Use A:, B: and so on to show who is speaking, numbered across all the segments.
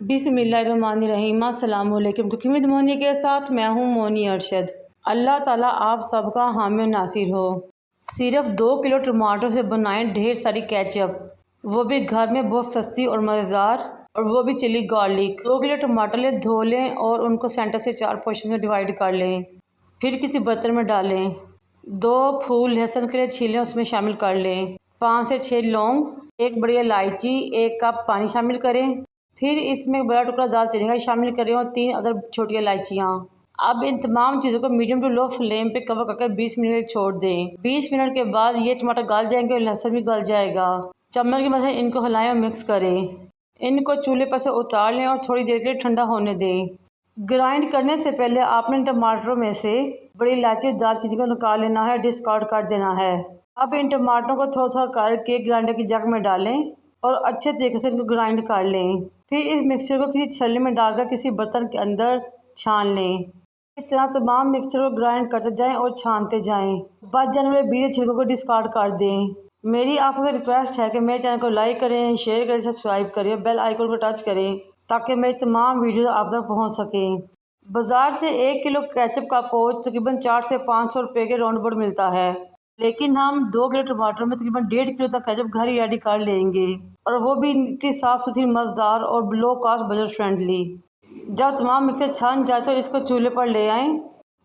A: बिस्मिल्लाहिर्रहमानिर्रहीम। अस्सलाम वालेकुम। कुकिंग विद मोनी के साथ मैं हूँ मोनी अरशद। अल्लाह ताला आप सबका हामी नासिर हो। सिर्फ 2 किलो टमाटो से बनाएं ढेर सारी केचप, वो भी घर में बहुत सस्ती और मज़ेदार, और वो भी चिली गार्लिक। 2 किलो टमाटर ले धो लें और उनको सेंटर से 4 पोर्शन में डिवाइड कर लें। फिर किसी बर्तन में डालें। 2 फूल लहसुन के लिए छीलें, उसमें शामिल कर लें। 5 से 6 लौंग, 1 बड़ी इलायची, 1 कप पानी शामिल करें। फिर इसमें एक बड़ा टुकड़ा दालचीनी का शामिल करें और 3 अदर छोटी इलायचियाँ। अब इन तमाम चीज़ों को मीडियम टू लो फ्लेम पे कवर करके 20 मिनट छोड़ दें। 20 मिनट के बाद ये टमाटर गल जाएंगे और लहसुन भी गल जाएगा। चम्मच की मदद से इनको हिलाएं और मिक्स करें। इनको चूल्हे पर से उतार लें और थोड़ी देर के लिए ठंडा होने दें। ग्राइंड करने से पहले आपने टमाटरों में से बड़ी इलायची दालचीनी को निकाल लेना है, डिस्कार्ड कर देना है। अब इन टमाटरों को थोड़ा थोड़ा करके ग्राइंडर की जग में डालें और अच्छे तरीके से इनको ग्राइंड कर लें। फिर इस मिक्सचर को किसी छलनी में डालकर किसी बर्तन के अंदर छान लें। इस तरह तमाम मिक्सचर को ग्राइंड करते जाएं और छानते जाएं। बच जाने वाले बीज छिलकों को डिस्कार्ड कर दें। मेरी आप सबसे रिक्वेस्ट है कि मेरे चैनल को लाइक करें, शेयर करें, सब्सक्राइब करें, बेल आइकन को टच करें ताकि मेरी तमाम वीडियो आप तक पहुँच सकें। बाज़ार से 1 किलो केचप का पाउच तकरीबन 400 से 500 रुपये के राउंड अबाउट मिलता है, लेकिन हम 2 किलो टमाटर में तकरीबन 1.5 किलो तक केचप घर ही रेडी कर लेंगे, और वो भी इतनी साफ़ सुथरी, मज़ेदार और लो कॉस्ट, बजट फ्रेंडली। जब तमाम मिक्सर छन जाए तो इसको चूल्हे पर ले आएं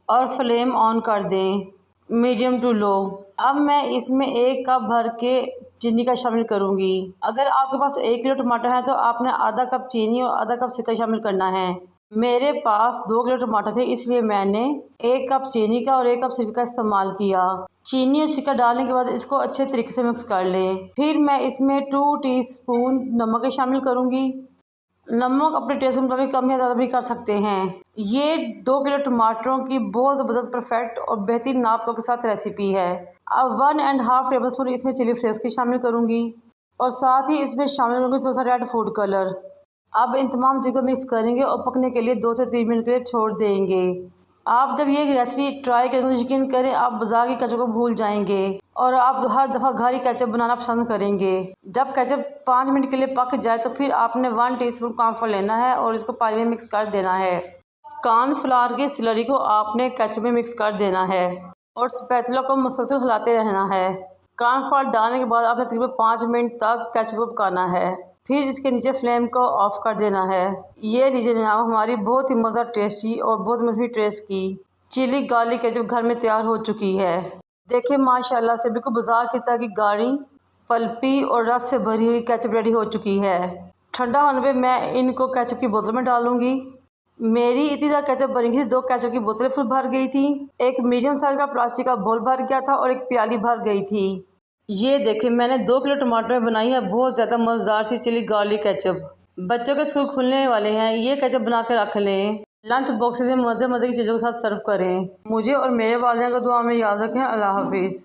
A: और फ्लेम ऑन कर दें, मीडियम टू लो। अब मैं इसमें 1 कप भर के चीनी का शामिल करूँगी। अगर आपके पास 1 किलो टमाटर है तो आपने आधा कप चीनी और आधा कप सिरका शामिल करना है। मेरे पास 2 किलो टमाटर थे, इसलिए मैंने 1 कप चीनी का और 1 कप सिरका का इस्तेमाल किया। चीनी और सिरका डालने के बाद इसको अच्छे तरीके से मिक्स कर लें। फिर मैं इसमें 2 टीस्पून नमक शामिल करूँगी। नमक अपने टेस्ट के मुताबिक कम या ज़्यादा भी कर सकते हैं। ये 2 किलो टमाटरों की बहुत ज़बरदस्त, परफेक्ट और बेहतरीन नाप के साथ रेसिपी है। अब 1.5 टेबल स्पून इसमें चिली फ्लेक्स की शामिल करूँगी और साथ ही इसमें शामिल करूँगी थोड़ा सा रेड फूड कलर। अब इन तमाम चीज़ों को मिक्स करेंगे और पकने के लिए 2 से 3 मिनट के लिए छोड़ देंगे। आप जब ये रेसिपी ट्राई करेंगे तो यकीन करें आप बाज़ार की केचप को भूल जाएंगे और आप हर दफ़ा घर ही केचप बनाना पसंद करेंगे। जब केचप 5 मिनट के लिए पक जाए तो फिर आपने 1 टीस्पून कॉर्नफ्लोर लेना है और इसको पानी में मिक्स कर देना है। कॉर्नफ्लोर की स्लरी को आपने केचप में मिक्स कर देना है और स्पैचुला को मुसलसल हिलाते रहना है। कॉर्नफ्लोर डालने के बाद आपने तकरीबन 5 मिनट तक केचप को पकाना है, फिर इसके नीचे फ्लेम को ऑफ कर देना है। ये लीजिए जनाब, हमारी बहुत ही मज़ा टेस्टी और बहुत मज़े टेस्ट की चिली गार्लिक केचप घर में तैयार हो चुकी है। देखिए माशाल्लाह से बिल्कुल बाजार की तरह की गाढ़ी, पल्पी और रस से भरी हुई केचप रेडी हो चुकी है। ठंडा होने पे मैं इनको केचप की बोतल में डालूंगी। मेरी इतनी ज़्यादा केचप बनी थी, 2 केचप की बोतलें फुल भर गई थी, एक मीडियम साइज का प्लास्टिक का बोल भर गया था और एक प्याली भर गई थी। ये देखिए मैंने 2 किलो टमाटर में बनाई है बहुत ज़्यादा मज़ेदार सी चिली गार्लिक केचप। बच्चों के स्कूल खुलने वाले हैं, ये केचप बना के रख लें। लंच बॉक्स में मज़े मज़े की चीज़ों के साथ सर्व करें। मुझे और मेरे वालिदैन को दुआ में याद रखें। अल्लाह हाफिज़।